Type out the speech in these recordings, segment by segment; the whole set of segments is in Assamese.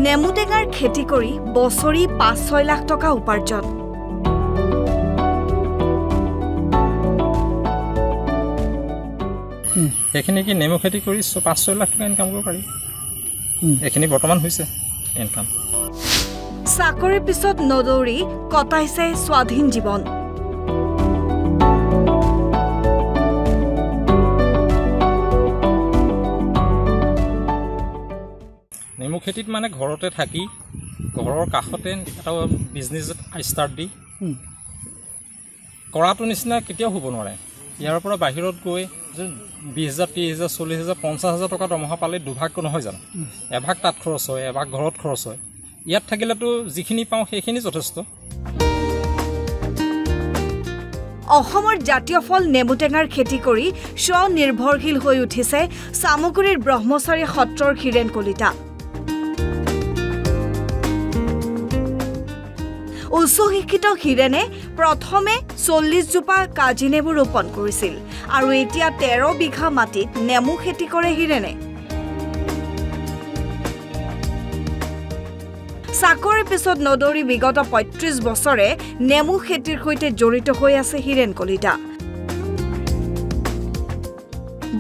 নেমু টেঙাৰ খেতি কৰি বছৰি ৫-৬ লাখ টকা উপাৰ্জন। এইখিনি কি নেমু খেতি কৰি ৫-৬ লাখ টকা ইনকাম কৰিব পাৰি। এইখিনি বৰ্তমান হৈছে ইনকাম। চাকৰিৰ পিছত নদৌৰি কটাইছে স্বাধীন জীৱন। নেমু খেতিত মানে ঘৰতে থাকি ঘৰৰ কাষতে এটা বিজনেছ ষ্টাৰ্ট দি কৰাটো নিচিনা কেতিয়াও হ'ব নোৱাৰে। ইয়াৰ পৰা বাহিৰত গৈ ২০,০০০, ৩০,০০০, ৪০,০০০, ৫০,০০০ টকা দৰমহা পালে দুভাগ নহয় জানো? এভাগ তাত খৰচ হয়, এভাগ ঘৰত খৰচ হয়। ইয়াত থাকিলেতো যিখিনি পাওঁ সেইখিনি যথেষ্ট। অসমৰ জাতীয় ফল নেমু টেঙাৰ খেতি কৰি স্বনিৰ্ভৰশীল হৈ উঠিছে চামগুৰিৰ ব্ৰহ্মচাৰী সত্ৰৰ হীৰেন কলিতা। উচ্চ শিক্ষিত হীৰেনে প্ৰথমে ৪০ জোপা কাজি নেমু ৰোপণ কৰিছিল আৰু এতিয়া ১৩ বিঘা মাটিত নেমু খেতি কৰে হীৰেনে। চাকৰিৰ পিছত নদৌৰি বিগত ৩৫ বছৰে নেমু খেতিৰ সৈতে জড়িত হৈ আছে হীৰেন কলিতা।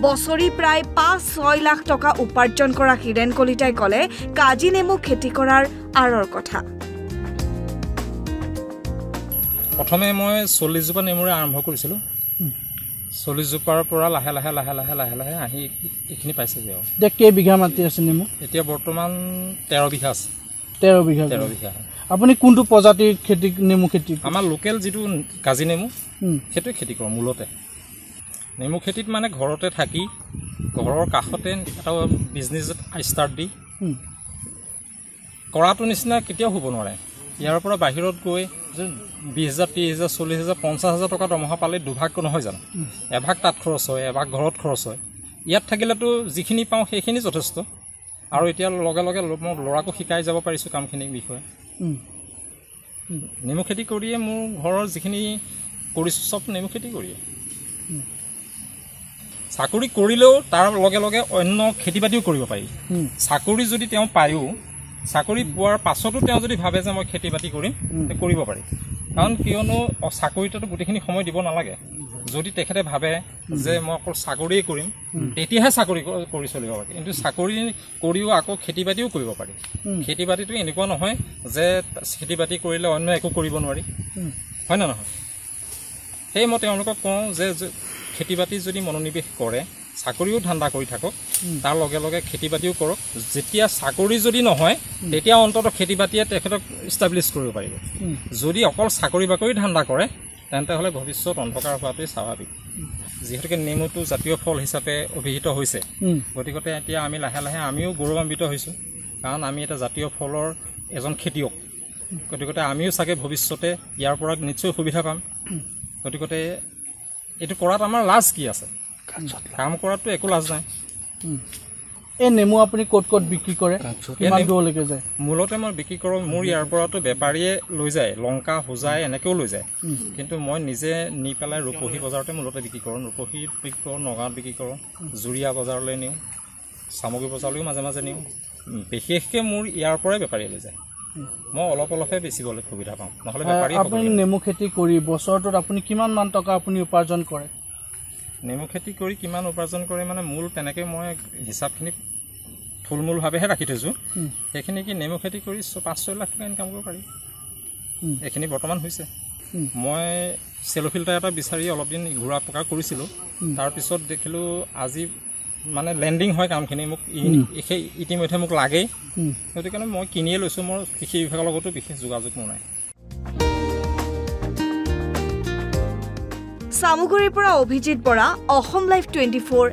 বছৰি প্ৰায় ৫-৬ লাখ টকা উপাৰ্জন কৰা হীৰেন কলিতাই ক'লে কাজি নেমু খেতি কৰাৰ আঁৰৰ কথা। প্ৰথমে মই ৪০ জোপা নেমুৰে আৰম্ভ কৰিছিলোঁ। ৪০ জোপাৰ পৰা লাহে লাহে আহি এইখিনি পাইছেগৈ আৰু। এতিয়া কেইবিঘা মাটি আছে নেমু? এতিয়া বৰ্তমান ১৩ বিঘা আছে। ১৩ বিঘা। আপুনি কোনটো প্ৰজাতিৰ খেতি নেমু খেতি? আমাৰ লোকেল যিটো কাজি নেমু সেইটোৱে খেতি কৰোঁ মূলতে। নেমু খেতিত মানে ঘৰতে থাকি ঘৰৰ কাষতে এটা বিজনেছ ষ্টাৰ্ট দি কৰাটো নিচিনা কেতিয়াও হ'ব নোৱাৰে। ইয়াৰ পৰা বাহিৰত গৈ ২০,০০০, ৩০,০০০, ৪০,০০০, ৫০,০০০ টকা দৰমহা পালে দুভাগ নহয় জানো? এভাগ তাত খৰচ হয়, এভাগ ঘৰত খৰচ হয়। ইয়াত থাকিলেতো যিখিনি পাওঁ সেইখিনি যথেষ্ট। আৰু এতিয়া লগে লগে মই ল'ৰাকো শিকাই যাব পাৰিছোঁ কামখিনিৰ বিষয়ে। নেমু খেতি কৰিয়ে মোৰ ঘৰৰ যিখিনি কৰিছোঁ চব নেমু খেতি কৰিয়ে। চাকৰি কৰিলেও তাৰ লগে লগে অন্য খেতি বাতিও কৰিব পাৰি। চাকৰি যদি তেওঁ পায়ো চাকৰি পোৱাৰ পাছতো তেওঁ যদি ভাবে যে মই খেতি বাতি কৰিম কৰিব পাৰি। কাৰণ কিয়নো চাকৰিটোতো গোটেইখিনি সময় দিব নালাগে। যদি তেখেতে ভাবে যে মই অকল চাকৰিয়ে কৰিম তেতিয়াহে চাকৰি কৰি চলিব পাৰি। কিন্তু চাকৰি কৰিও আকৌ খেতি বাতিও কৰিব পাৰি। খেতি বাতিটো এনেকুৱা নহয় যে খেতি বাতি কৰিলে অন্য একো কৰিব নোৱাৰি, হয় নে নহয়? সেয়ে মই তেওঁলোকক কওঁ যে খেতি বাতি যদি মনোনিৱেশ কৰে চাকৰিও ধান্দা কৰি থাকক, তাৰ লগে লগে খেতি বাতিও কৰক। যেতিয়া চাকৰি যদি নহয় তেতিয়া অন্ততঃ খেতি বাতিয়ে তেখেতক ইষ্টাব্লিছ কৰিব পাৰিব। যদি অকল চাকৰি বাকৰি ধান্দা কৰে তেন্তে হ'লে ভৱিষ্যত অন্ধকাৰ হোৱাটোৱে স্বাভাৱিক। যিহেতুকে নেমুটো জাতীয় ফল হিচাপে অভিহিত হৈছে, গতিকে এতিয়া আমি লাহে লাহে আমিও গৌৰৱান্বিত হৈছোঁ। কাৰণ আমি এটা জাতীয় ফলৰ এজন খেতিয়ক। গতিকে আমিও চাগে ভৱিষ্যতে ইয়াৰ পৰা নিশ্চয় সুবিধা পাম। গতিকে এইটো কৰাত আমাৰ লাজ কি আছে? কাম কৰাটো একো লাজ নাই। এই নেমু আপুনি ক'ত ক'ত বিক্ৰী কৰে? কিমান দূৰলৈকে যায়? মূলতে মই বিক্ৰী কৰোঁ, মোৰ ইয়াৰ পৰাতো বেপাৰীয়ে লৈ যায়, লংকা হোজাই এনেকৈও লৈ যায়। কিন্তু মই নিজে নি পেলাই ৰূপহী বজাৰতে মূলতে বিক্ৰী কৰোঁ। ৰূপহীত বিক্ৰী কৰোঁ, নগাঁৱত বিক্ৰী কৰোঁ, জুৰীয়া বজাৰলৈ নিওঁ, চামগুৰি বজাৰলৈও মাজে মাজে নিওঁ। বিশেষকৈ মোৰ ইয়াৰ পৰাই বেপাৰীয়ে লৈ যায়। মই অলপহে বেচিবলৈ সুবিধা পাওঁ, নহ'লে বেপাৰী। আপুনি নেমু খেতি কৰি বছৰটোত আপুনি কিমান টকা আপুনি উপাৰ্জন কৰে? নেমু খেতি কৰি কিমান উপাৰ্জন কৰে মানে মূল তেনেকৈ মই হিচাপখিনি থুলমূলভাৱেহে ৰাখি থৈছোঁ। সেইখিনি কি নেমু খেতি কৰি ৫-৬ লাখ টকা ইনকাম কৰিব পাৰি। এইখিনি বৰ্তমান হৈছে। মই চেল' ফিল্টাৰ এটা বিচাৰি অলপ দিন ঘূৰা পকা কৰিছিলোঁ। তাৰপিছত দেখিলোঁ আজি মানে লেণ্ডিং হয় কামখিনি, মোক সেই ইতিমধ্যে মোক লাগেই। গতিকে মই কিনিয়ে লৈছোঁ। মোৰ কৃষি বিভাগৰ লগতো বিশেষ যোগাযোগ মোৰ নাই। চামগুৰিৰ পৰা অভিজিত বৰা, অসম লাইভ 24।